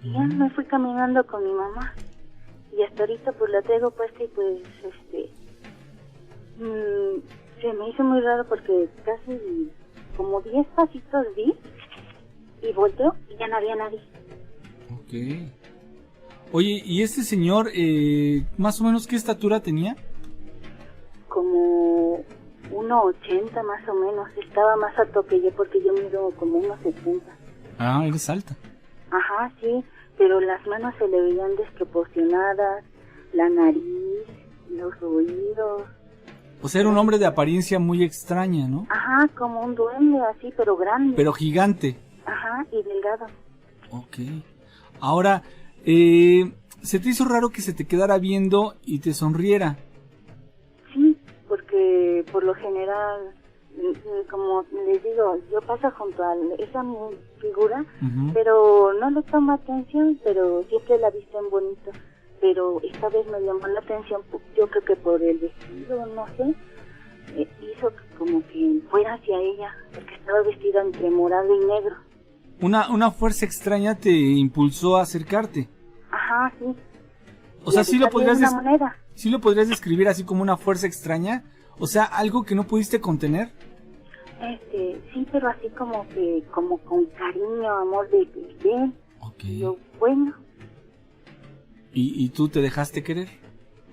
Y ya me fui caminando con mi mamá, y hasta ahorita pues la traigo puesta, y pues se me hizo muy raro porque casi como 10 pasitos di y volteó y ya no había nadie. Ok. Oye, ¿y este señor más o menos qué estatura tenía? Como 1.80 más o menos, estaba más alto que yo porque yo mido como 1.70. Ah, eres alta. Ajá, sí, pero las manos se le veían desproporcionadas, la nariz, los oídos. O sea, era un hombre de apariencia muy extraña, ¿no? Ajá, como un duende así, pero grande. Pero gigante. Ajá, y delgado. Ok. Ahora, ¿se te hizo raro que se te quedara viendo y te sonriera? Sí, porque por lo general, como les digo, yo paso junto a esa figura, pero no le tomo atención, pero siempre la visten bonito. Pero esta vez me llamó la atención, yo creo que por el vestido, no sé, hizo como que fuera hacia ella, porque estaba vestida entre morado y negro. Una fuerza extraña te impulsó a acercarte. Ajá, sí. O sea, ¿sí lo podrías describir así como una fuerza extraña? O sea, algo que no pudiste contener. Sí, pero así como que, como con cariño, amor de bien. Ok. Yo, bueno. ¿Y tú te dejaste querer?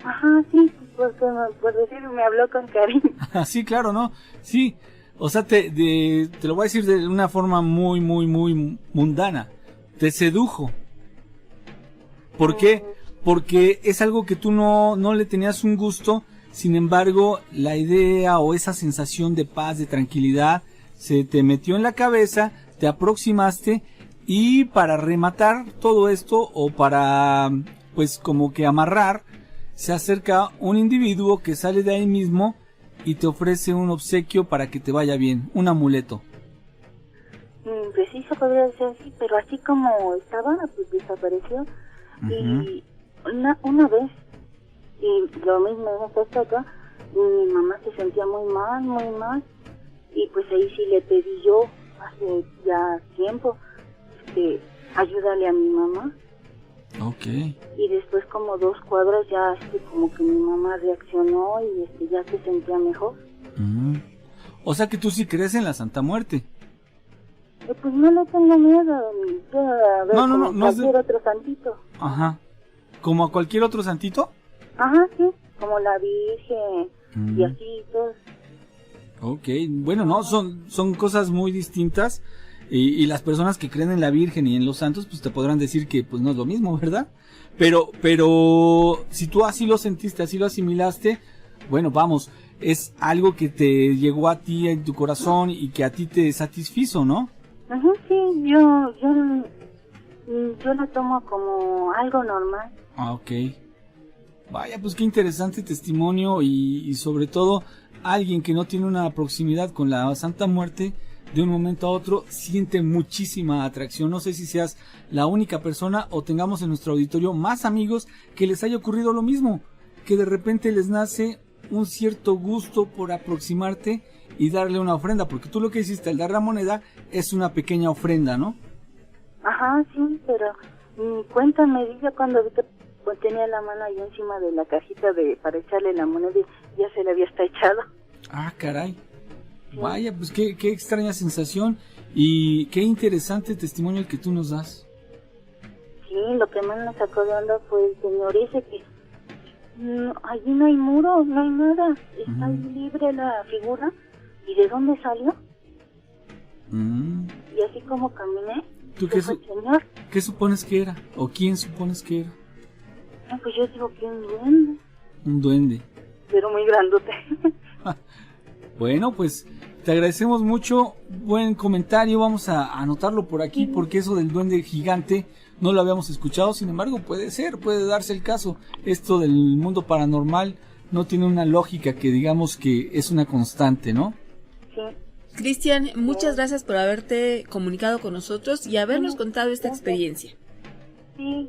Ajá, sí, porque por decirlo me habló con cariño. Sí, claro, ¿no? Sí, o sea, te lo voy a decir de una forma muy, muy, muy mundana. Te sedujo. ¿Por qué? Porque es algo que tú no le tenías un gusto, sin embargo, la idea o esa sensación de paz, de tranquilidad, se te metió en la cabeza, te aproximaste, y para rematar todo esto, o para pues como que amarrar, se acerca un individuo que sale de ahí mismo y te ofrece un obsequio para que te vaya bien, un amuleto. Pues sí, se podría decir así, pero así como estaba, pues desapareció. Y una vez, y lo mismo en esta estatua, mi mamá se sentía muy mal, y pues ahí sí le pedí yo, hace ya tiempo, ayúdale a mi mamá. Ok. Y después como 2 cuadras ya como que mi mamá reaccionó y ya se sentía mejor. O sea que tú sí crees en la Santa Muerte. Pues no le tengo miedo, yo a ver, No, como cualquier otro santito. Ajá. ¿Como a cualquier otro santito? Ajá, sí, como la Virgen y así y todo. Ok, bueno, no, son cosas muy distintas y las personas que creen en la Virgen y en los santos pues te podrán decir que pues no es lo mismo, ¿verdad? Pero si tú así lo sentiste, así lo asimilaste, bueno, vamos, es algo que te llegó a ti en tu corazón y que a ti te satisfizo, ¿no? Ajá, sí, yo lo tomo como algo normal. Ah, ok. Vaya, pues qué interesante testimonio y sobre todo alguien que no tiene una proximidad con la Santa Muerte, de un momento a otro siente muchísima atracción. No sé si seas la única persona o tengamos en nuestro auditorio más amigos que les haya ocurrido lo mismo, que de repente les nace un cierto gusto por aproximarte y darle una ofrenda, porque tú lo que hiciste al dar la moneda es una pequeña ofrenda, ¿no? Ajá, sí, pero cuéntame, dice cuando vi que tenía la mano ahí encima de la cajita para echarle la moneda y ya se le había hasta echado. Ah, caray. Sí. Vaya, pues qué extraña sensación y qué interesante testimonio el que tú nos das. Sí, lo que más me sacó de onda fue el señor ese que allí no hay muro, no hay nada, está ahí libre la figura. ¿Y de dónde salió? Y así como caminé, ¿tú qué supones que era? ¿O quién supones que era? No, pues yo digo que un duende. Un duende. Pero muy grandote. Bueno, pues te agradecemos mucho, buen comentario, vamos a anotarlo por aquí porque eso del duende gigante no lo habíamos escuchado, sin embargo puede darse el caso. Esto del mundo paranormal no tiene una lógica que digamos que es una constante, ¿no? Sí. Cristian, muchas gracias por haberte comunicado con nosotros y habernos contado esta experiencia. Sí,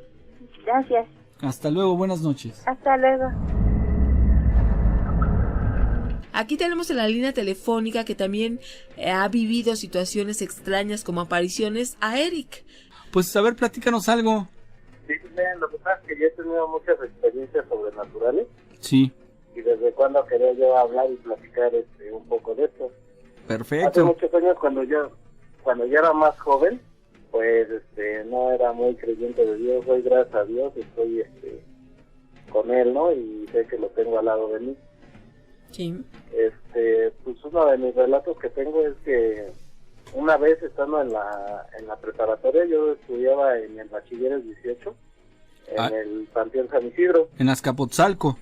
gracias. Hasta luego, buenas noches. Hasta luego. Aquí tenemos en la línea telefónica que también ha vivido situaciones extrañas como apariciones a Eric. Pues a ver, platícanos algo. Sí, miren, lo que pasa es que yo he tenido muchas experiencias sobrenaturales. Sí. Y desde cuando quería yo hablar y platicar un poco de esto. Perfecto. Hace muchos años cuando yo era más joven, pues no era muy creyente de Dios. Hoy gracias a Dios estoy con él, ¿no? Y sé que lo tengo al lado de mí. Sí. Pues uno de mis relatos que tengo es que una vez estando en la preparatoria, yo estudiaba en el Bachilleres 18, en el Panteón San Isidro. En Azcapotzalco.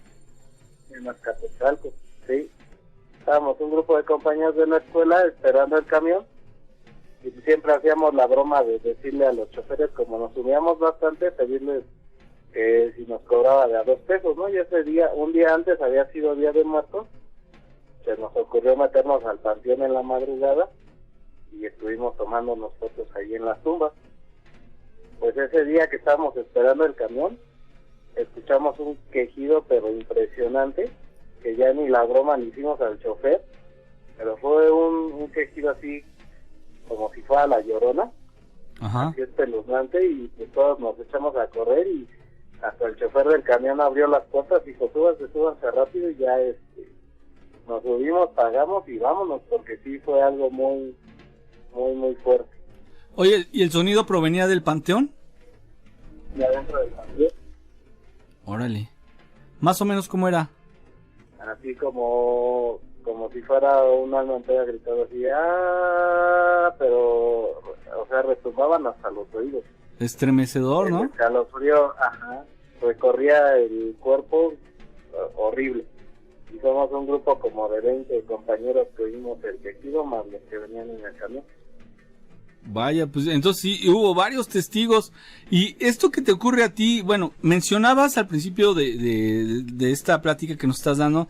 En Azcapotzalco, sí. Estábamos un grupo de compañeros de la escuela esperando el camión y siempre hacíamos la broma de decirle a los choferes, como nos subíamos bastante, pedirles que si nos cobraba de a 2 pesos, ¿no? Y ese día, un día antes había sido Día de Muertos, se nos ocurrió meternos al panteón en la madrugada y estuvimos tomándonos fotos ahí en las tumbas. Pues ese día que estábamos esperando el camión, escuchamos un quejido pero impresionante, que ya ni la broma le hicimos al chofer, pero fue un quejido así como si fuera la Llorona. Ajá. Así espeluznante, y pues todos nos echamos a correr y hasta el chofer del camión abrió las puertas y dijo, súbanse rápido, y ya nos subimos, pagamos y vámonos, porque sí fue algo muy, muy, muy fuerte. Oye, ¿y el sonido provenía del panteón? De adentro del panteón. Órale. Más o menos, ¿cómo era? Así como si fuera un alma entera gritando así, pero, o sea, retumbaban hasta los oídos. Estremecedor, ¿no? El escalofrío, recorría el cuerpo, horrible. Y somos un grupo como de 20 compañeros que oímos el quejido, más los que venían en el camión. Vaya, pues entonces sí, hubo varios testigos. Y esto que te ocurre a ti, bueno, mencionabas al principio de esta plática que nos estás dando,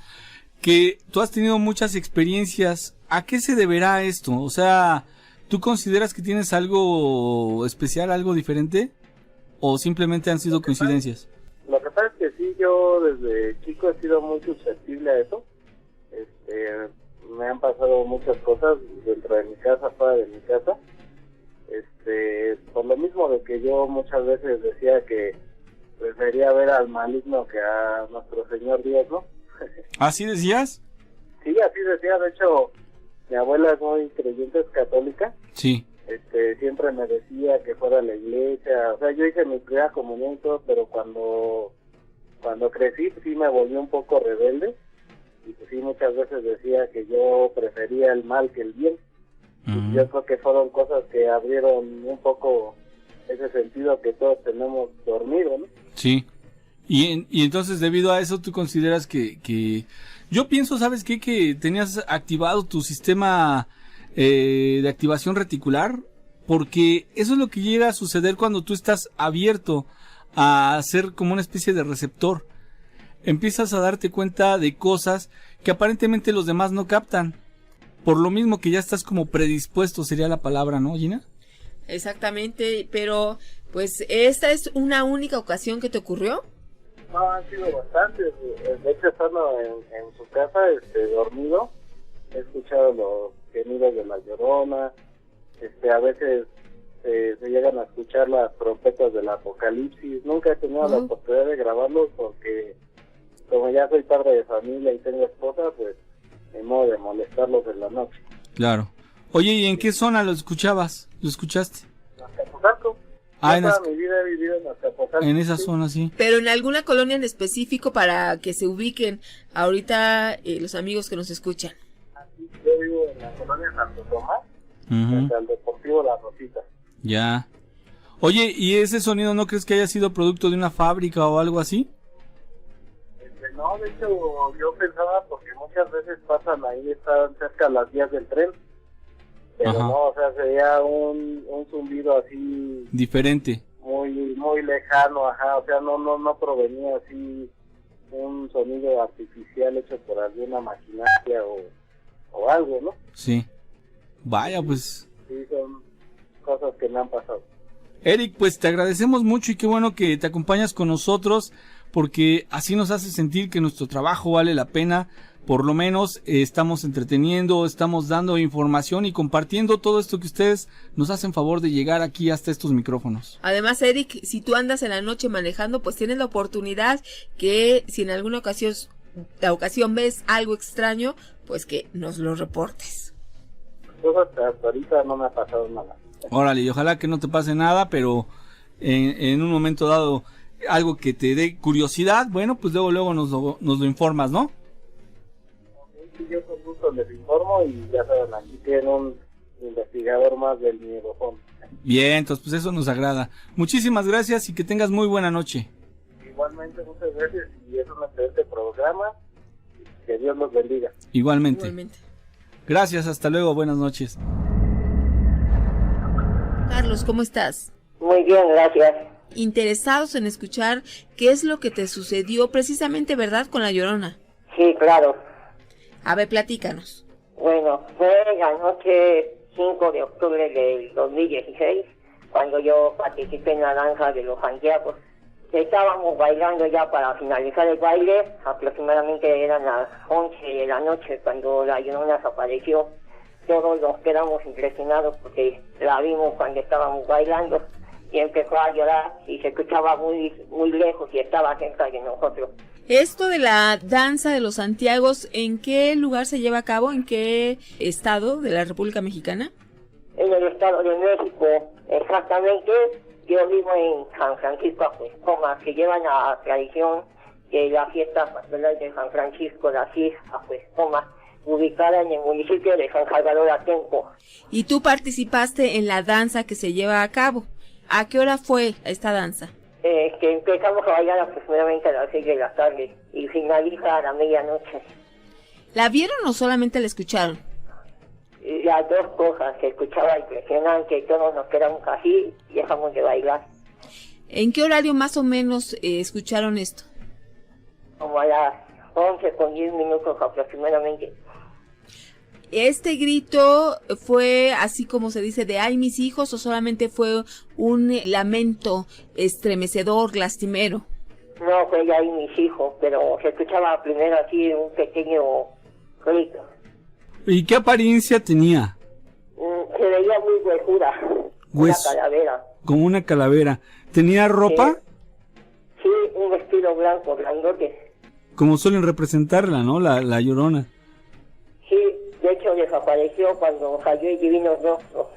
que tú has tenido muchas experiencias. ¿A qué se deberá esto? O sea, ¿tú consideras que tienes algo especial, algo diferente? ¿O simplemente han sido coincidencias? Lo que pasa es que sí, yo desde chico he sido muy susceptible a eso. Me han pasado muchas cosas dentro de mi casa, fuera de mi casa. Por lo mismo de que yo muchas veces decía que prefería ver al maligno que a nuestro Señor Dios, ¿no? ¿Así decías? Sí, así decía. De hecho, mi abuela es muy creyente, es católica. Sí. Siempre me decía que fuera a la iglesia. O sea, yo hice mi primera comunión y todo, pero cuando crecí, pues, sí me volví un poco rebelde. Y pues sí, muchas veces decía que yo prefería el mal que el bien. Y yo creo que fueron cosas que abrieron un poco ese sentido que todos tenemos dormido, ¿no? Sí. Y entonces, debido a eso, ¿tú consideras que... Yo pienso, ¿sabes qué? Que tenías activado tu sistema de activación reticular, porque eso es lo que llega a suceder cuando tú estás abierto a ser como una especie de receptor. Empiezas a darte cuenta de cosas que aparentemente los demás no captan. Por lo mismo que ya estás como predispuesto, sería la palabra, ¿no, Gina? Exactamente, pero pues ¿esta es una única ocasión que te ocurrió? No, han sido bastantes. De hecho, estando en su casa, dormido, he escuchado los gemidos de la Llorona. A veces se llegan a escuchar las trompetas del Apocalipsis. Nunca he tenido la oportunidad de grabarlos porque, como ya soy padre de familia y tengo esposa, pues en modo de molestarlos en la noche. Claro. Oye, ¿y en qué zona lo escuchabas? ¿Lo escuchaste? En Azcapotzalco. Toda mi vida he vivido en Azcapotzalco. En esa zona, sí. Pero en alguna colonia en específico para que se ubiquen ahorita los amigos que nos escuchan. Aquí yo vivo en la colonia Santo Tomás, frente al Deportivo La Rosita. Ya. Oye, ¿y ese sonido no crees que haya sido producto de una fábrica o algo así? No, de hecho yo pensaba, porque muchas veces pasan ahí, están cerca las vías del tren, pero Ajá. no, o sea, sería un zumbido así diferente, muy lejano, ajá, o sea, no provenía así un sonido artificial hecho por alguna maquinaria o algo, ¿no? sí. Vaya, pues. Sí, son cosas que me han pasado. Eric, pues te agradecemos mucho y qué bueno que te acompañas con nosotros, porque así nos hace sentir que nuestro trabajo vale la pena. Por lo menos estamos entreteniendo, estamos dando información y compartiendo todo esto que ustedes nos hacen favor de llegar aquí hasta estos micrófonos. Además, Eric, si tú andas en la noche manejando, pues tienes la oportunidad que si en alguna ocasión ves algo extraño, pues que nos lo reportes. Pues hasta ahorita no me ha pasado nada. Órale, y ojalá que no te pase nada, pero en un momento dado algo que te dé curiosidad, bueno, pues luego nos lo informas, ¿no? Sí, yo con gusto les informo y ya saben, aquí tienen un investigador más del miedofón. Bien, entonces pues eso nos agrada. Muchísimas gracias y que tengas muy buena noche. Igualmente, muchas gracias y es un excelente programa. Que Dios los bendiga. Igualmente. Gracias, hasta luego, buenas noches. Carlos, ¿cómo estás? Muy bien, gracias. Interesados en escuchar qué es lo que te sucedió precisamente, ¿verdad?, con La Llorona. Sí, claro. A ver, platícanos. Bueno, fue la noche 5 de octubre del 2016, cuando yo participé en la danza de los Santiagos. Estábamos bailando ya para finalizar el baile, aproximadamente eran las 11 de la noche cuando La Llorona apareció. Todos nos quedamos impresionados porque la vimos cuando estábamos bailando y empezó a llorar y se escuchaba muy lejos y estaba cerca de nosotros. Esto de la danza de los Santiagos, ¿en qué lugar se lleva a cabo? ¿En qué estado de la República Mexicana? En el Estado de México, exactamente. Yo vivo en San Francisco, Ajuezcoma, que lleva la tradición de la fiesta patronal de San Francisco de Asís, Ajuezcoma, ubicada en el municipio de San Salvador Atenco. Y tú participaste en la danza que se lleva a cabo. ¿A qué hora fue esta danza? Que empezamos a bailar aproximadamente a las 6 de la tarde y finaliza a la medianoche. ¿La vieron o solamente la escucharon? Las dos cosas, se escuchaba impresionante, todos nos quedamos así y dejamos de bailar. ¿En qué horario más o menos escucharon esto? Como a las 11 con 10 minutos aproximadamente. ¿Este grito fue así como se dice de ay mis hijos o solamente fue un lamento estremecedor, lastimero? No, fue ya ahí mis hijos, pero se escuchaba primero así un pequeño grito. ¿Y qué apariencia tenía? Se veía muy huesuda, una calavera. Como una calavera. ¿Tenía ropa? Sí, un vestido blanco, grandote. Como suelen representarla, ¿no? La Llorona. Sí, de hecho desapareció cuando salió el Divino Rostro.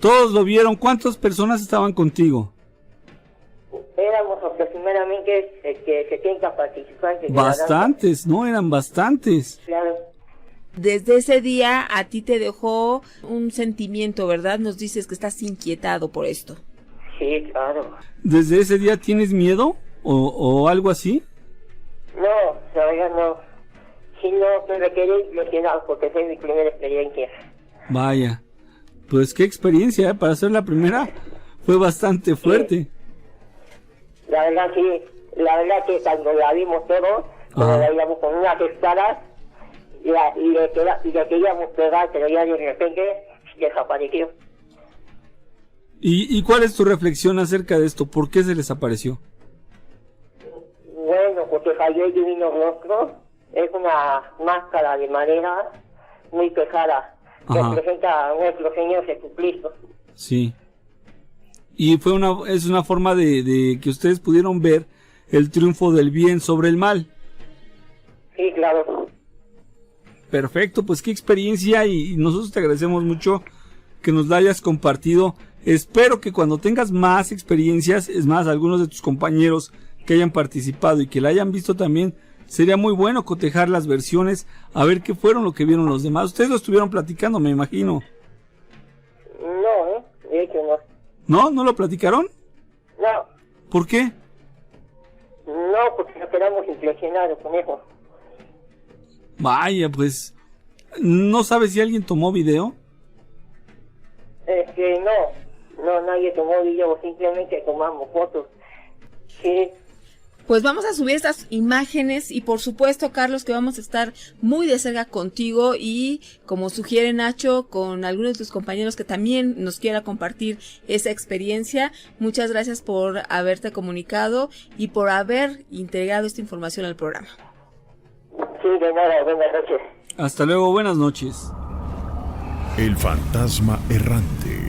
Todos lo vieron. ¿Cuántas personas estaban contigo? Éramos aproximadamente 70 participantes. Bastantes, ¿no? Eran bastantes. Claro. Desde ese día a ti te dejó un sentimiento, ¿verdad? Nos dices que estás inquietado por esto. Sí, claro. ¿Desde ese día tienes miedo? ¿O algo así? No, la verdad no. Sí, no me quedé impresionado porque fue mi primera experiencia. Vaya, pues qué experiencia, ¿eh? Para ser la primera fue bastante fuerte. La verdad sí, la verdad que cuando la vimos todos, cuando la veíamos con unas espadas y le queríamos pegar, pero ya de repente desapareció. ¿Y cuál es tu reflexión acerca de esto? ¿Por qué se les apareció? Bueno, porque salió el Divino Rostro, es una máscara de madera muy pesada, que representa a nuestro Señor Jesucristo. Sí. Y es una forma de que ustedes pudieron ver el triunfo del bien sobre el mal. Sí, claro. Perfecto, pues qué experiencia y nosotros te agradecemos mucho que nos la hayas compartido. Espero que cuando tengas más experiencias, es más, algunos de tus compañeros que hayan participado y que la hayan visto también, sería muy bueno cotejar las versiones, a ver qué fueron lo que vieron los demás. Ustedes lo estuvieron platicando, me imagino. No, de hecho no. ¿No? ¿No lo platicaron? No. ¿Por qué? No, porque nos quedamos impresionados con eso. Vaya, pues, ¿no sabes si alguien tomó video? No, nadie tomó video, simplemente tomamos fotos. Sí. Pues vamos a subir estas imágenes y por supuesto, Carlos, que vamos a estar muy de cerca contigo y como sugiere Nacho, con algunos de tus compañeros que también nos quiera compartir esa experiencia. Muchas gracias por haberte comunicado y por haber integrado esta información al programa. Sí, de nada, buenas noches. Hasta luego, buenas noches. El fantasma errante.